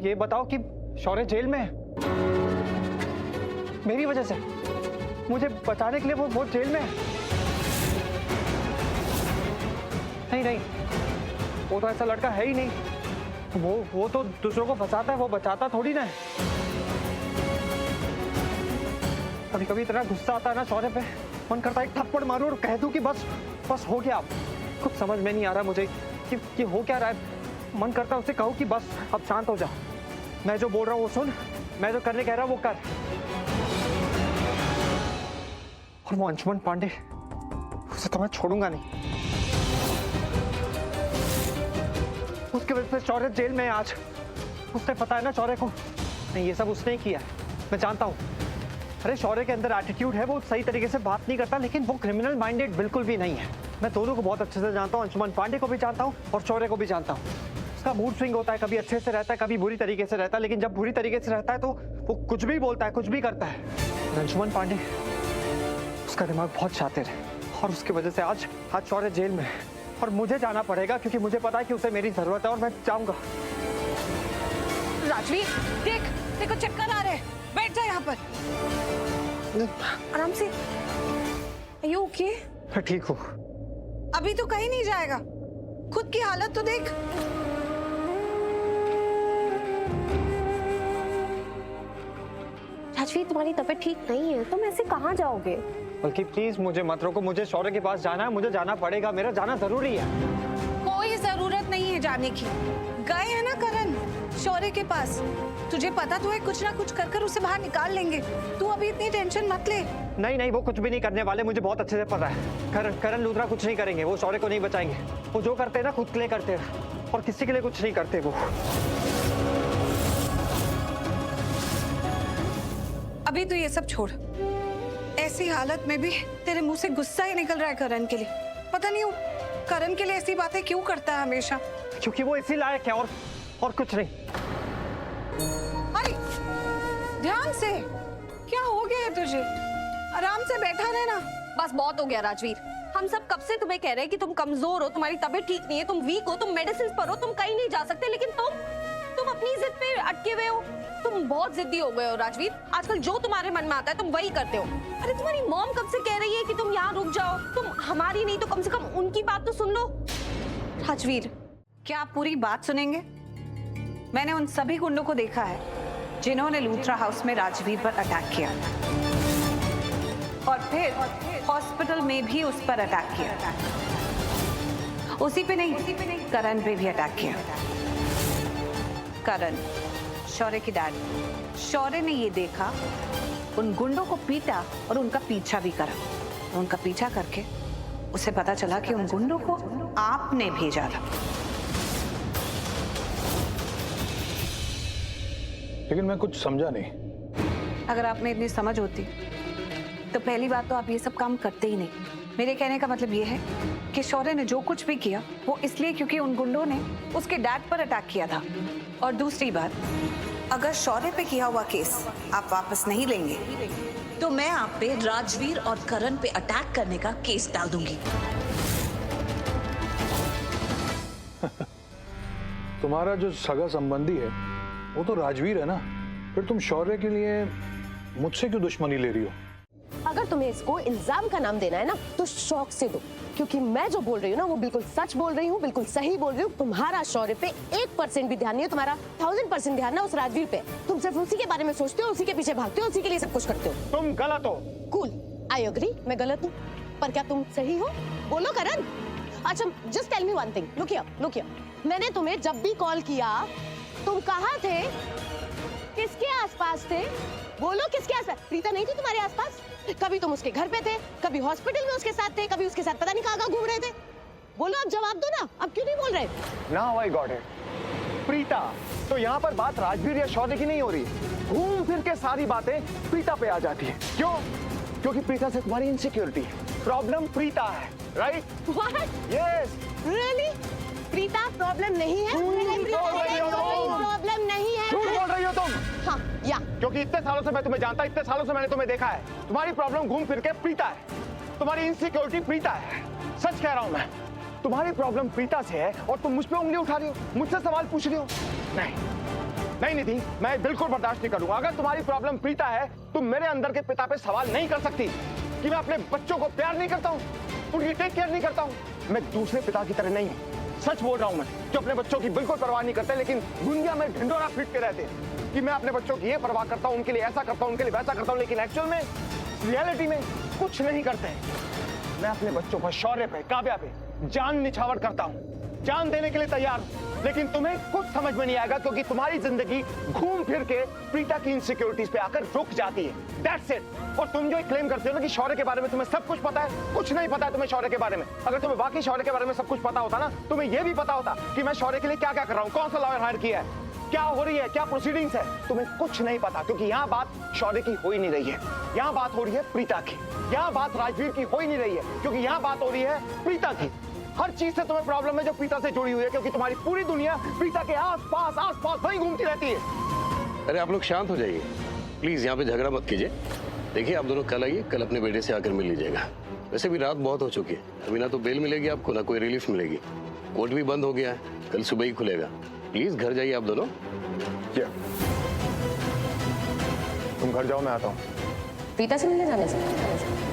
ये बताओ कि शौर्य जेल में है मेरी वजह से, मुझे बचाने के लिए वो जेल में है। नहीं नहीं, वो तो ऐसा लड़का है ही नहीं। वो तो दूसरों को फंसाता है, वो बचाता थोड़ी ना है। कभी कभी इतना गुस्सा आता है ना शौर्य पे, मन करता है एक थप्पड़ मारूं और कह दूं कि बस बस हो गया। कुछ समझ में नहीं आ रहा मुझे कि हो क्या रहा है। मन करता है उसे कहूं कि बस अब शांत हो जा, मैं जो बोल रहा हूँ वो सुन, मैं जो करने कह रहा हूँ वो कर। और वो अंशुमन पांडे, उसे तो मैं छोड़ूंगा नहीं। उसकी वजह से शौर्य जेल में है आज। उसने पता है ना शौर्य को, नहीं ये सब उसने ही किया है, मैं जानता हूँ। अरे शौर्य के अंदर एटीट्यूड है, वो सही तरीके से बात नहीं करता, लेकिन वो क्रिमिनल माइंडेड बिल्कुल भी नहीं है। मैं दोनों को बहुत अच्छे से जानता हूँ, अंशुमन पांडे को भी जानता हूँ और शौर्य को भी जानता हूँ। उसका मूड स्विंग होता है, कभी अच्छे से रहता है, कभी बुरी तरीके से रहता है, लेकिन जब बुरी तरीके से रहता है तो वो कुछ भी बोलता है, कुछ भी करता है। अंशुमन पांडे, उसका दिमाग बहुत शातिर है और उसकी वजह से आज शौर्य जेल में है और मुझे जाना पड़ेगा क्योंकि मुझे पता है कि उसे मेरी जरूरत है और मैं जाऊंगा। राजवीर, देख, देखो चक्कर आ रहे हैं, बैठ जा यहाँ पर आराम से। Are you okay? मैं ठीक हूँ। अभी तो कहीं नहीं जाएगा, खुद की हालत तो देख। राजवीर, तुम्हारी तबीयत ठीक नहीं है, तुम ऐसे कहाँ जाओगे? बल्कि प्लीज मुझे मत रोको, मुझे शौर्य के पास जाना है, मुझे जाना पड़ेगा, मेरा जाना जरूरी है। कोई जरूरत नहीं है जाने की, गए हैं ना करण शौर्य के पास। तुझे पता तो है कुछ ना कुछ कर उसे बाहर निकाल लेंगे, तू अभी इतनी टेंशन मत ले। नहीं, वो कुछ भी नहीं करने वाले, मुझे बहुत अच्छे से पता है। करण लूथरा कुछ नहीं करेंगे, वो शौर्य को नहीं बचाएंगे। वो जो करते हैं ना खुद के लिए करते हैं और किसी के लिए कुछ नहीं करते वो। अभी तो ये सब छोड़, ऐसी हालत में भी तेरे मुंह से गुस्सा ही निकल रहा है करण के लिए। पता नहीं करण के लिए ऐसी बातें क्यों करता है हमेशा। क्योंकि वो इसी लायक है और कुछ नहीं। अरे ध्यान से, क्या हो गया है तुझे? आराम से बैठा रहना। बस बहुत हो गया राजवीर, हम सब कब से तुम्हें कह रहे हैं कि तुम कमजोर हो, तुम्हारी तबीयत ठीक नहीं है, तुम वीक हो, तुम मेडिसिन पर हो, तुम कहीं नहीं जा सकते, लेकिन तुम अपनी जिद पे अटके हुए हो। तुम बहुत जिद्दी हो गए हो राजवीर, आजकल जो तुम्हारे मन में आता है तुम वही करते हो। अरे तुम्हारी मॉम कब से कह रही है कि तुम यहाँ रुक जाओ, तुम हमारी नहीं तो कम से कम उनकी बात तो सुन लो। राजवीर, क्या आप पूरी बात सुनेंगे? मैंने उन सभी गुंडों को देखा है जिन्होंने लूथरा हाउस में राजवीर पर अटैक किया और फिर हॉस्पिटल में भी उस पर अटैक किया। उसी पे नहीं, करण पे भी अटैक किया। करण, शौर्य की डैड, शौर्य ने ये देखा, उन गुंडों को पीटा और उनका पीछा भी करा। उनका पीछा करके उसे पता चला कि उन गुंडों को आपने भेजा था। लेकिन मैं कुछ समझा नहीं। अगर आप में इतनी समझ होती तो पहली बात तो आप ये सब काम करते ही नहीं। मेरे कहने का मतलब ये है कि शौर्य ने जो कुछ भी किया वो इसलिए क्योंकि उन गुंडों ने उसके डैड पर अटैक किया था। और दूसरी बात, अगर शौर्य पे किया हुआ केस आप वापस नहीं लेंगे तो मैं आप पे राजवीर और करण पे अटैक करने का केस डाल दूंगी। तुम्हारा जो सगा संबंधी है वो तो राजवीर है ना, फिर तुम शौर्य के लिए मुझसे क्यों दुश्मनी ले रही हो? अगर तुम्हें इसको इल्जाम का नाम देना है ना तो शौक से दो, क्योंकि मैं जो बोल रही हूँ ना वो बिल्कुल सच बोल रही हूँ, बिल्कुल सही बोल रही हूँ। तुम्हारा शौर्य पे 1% भी ध्यान नहीं है, तुम्हारा 1000% ध्यान ना उस राजवीर पे। तुम सिर्फ उसी के बारे में सोचते हो, उसी के पीछे भागते हो, उसी के लिए सब कुछ करते हो। तुम गलत हो। कूल, आई एग्री, मैं गलत हूँ, पर क्या तुम सही हो? बोलो करण। अच्छा, just tell me one thing, look here, मैंने तुम्हें जब भी कॉल किया तुम कहाँ थे, किसके आसपास थे? बोलो किसके आसपास? प्रीता नहीं थी तुम्हारे आसपास? कभी तुम उसके घर पे थे, कभी हॉस्पिटल में उसके साथ थे, कभी उसके साथ पता नहीं कहाँ घूम रहे थे। बोलो, अब जवाब दो ना, अब क्यों नहीं बोल रहे? Now I got it. Preeta, तो यहाँ पर बात राजवीर या शौर्य की नहीं हो रही, घूम फिर के सारी बातें प्रीता पे आ जाती है। क्यों? क्योंकि प्रीता से तुम्हारी इनसिक्योरिटी है। प्रॉब्लम प्रीता है, right? What? Yes. Really? Preeta problem नहीं है? प्रॉब्लम नहीं है? झूठ बोल रही हो तुम। हाँ, या क्योंकि इतने सालों से मैं तुम्हें जानता, इतने सालों से मैंने तुम्हें देखा है। तुम्हारी प्रॉब्लम घूम फिर के प्रीता है, तुम्हारी इनसिक्योरिटी प्रीता है। सच कह रहा हूं मैं, तुम्हारी प्रॉब्लम प्रीता से है और तुम मुझ पे उंगली उठा रही हो, मुझसे सवाल पूछ रही हो। नहीं, नहीं निधि, मैं बिल्कुल बर्दाश्त नहीं करूंगा। अगर तुम्हारी प्रॉब्लम प्रीता है, तुम मेरे अंदर के पिता पे सवाल नहीं कर सकती कि मैं अपने बच्चों को प्यार नहीं करता हूँ, उनकी टेक केयर नहीं करता हूँ। मैं दूसरे पिता की तरह नहीं हूँ, सच बोल रहा हूँ मैं, जो अपने बच्चों की बिल्कुल परवाह नहीं करते, लेकिन दुनिया में ढिंडोरा पीटते रहते हैं कि मैं अपने बच्चों की ये परवाह करता हूँ, उनके लिए ऐसा करता हूँ, उनके लिए वैसा करता हूँ, लेकिन एक्चुअल में, रियलिटी में कुछ नहीं करते। मैं अपने बच्चों पर, शौर्य पे, काव्या पे जान निछावर करता हूँ, जान देने के लिए तैयार हूँ, लेकिन तुम्हें कुछ समझ में नहीं आएगा क्योंकि तुम्हारी जिंदगी घूम फिर के प्रीता की इनसिक्योरिटीज पे आकर रुक जाती है। That's it। और तुम जो क्लेम करते हो ना कि शौर्य के बारे में तुम्हें सब कुछ पता है, कुछ नहीं पता है तुम्हें शौर्य के बारे में। अगर तुम्हें वाकई शौर्य के बारे में सब कुछ पता होता ना, तुम्हें यह भी पता होता कि मैं शौर्य के लिए क्या क्या कर रहा हूँ, कौन सा लॉयर हायर किया है, क्या हो रही है, क्या प्रोसीडिंग्स है। तुम्हें कुछ नहीं पता क्योंकि यहाँ बात शौर्य की हो ही नहीं रही है, यहाँ बात हो रही है प्रीता की, यहाँ बात राजवीर की हो ही नहीं रही है क्योंकि यहाँ बात हो रही है प्रीता की। हर चीज से तुम्हें प्रॉब्लम है जो प्रीता से जुड़ी हुई है क्योंकि तुम्हारी पूरी दुनिया प्रीता के आस-पास वहीं घूमती रहती है। अरे आप लोग शांत हो जाइए प्लीज, यहाँ पे झगड़ा मत कीजिए। देखिए आप दोनों कल आइए, कल अपने बेटे से आकर मिल लीजिएगा। वैसे भी रात बहुत हो चुकी है, अभी ना तो बेल मिलेगी आपको, ना कोई रिलीफ मिलेगी, कोर्ट भी बंद हो गया है, कल सुबह ही खुलेगा। प्लीज घर जाइए आप दोनों। क्या तुम घर जाओ, मैं आता हूँ। प्रीता से मिलने जाने से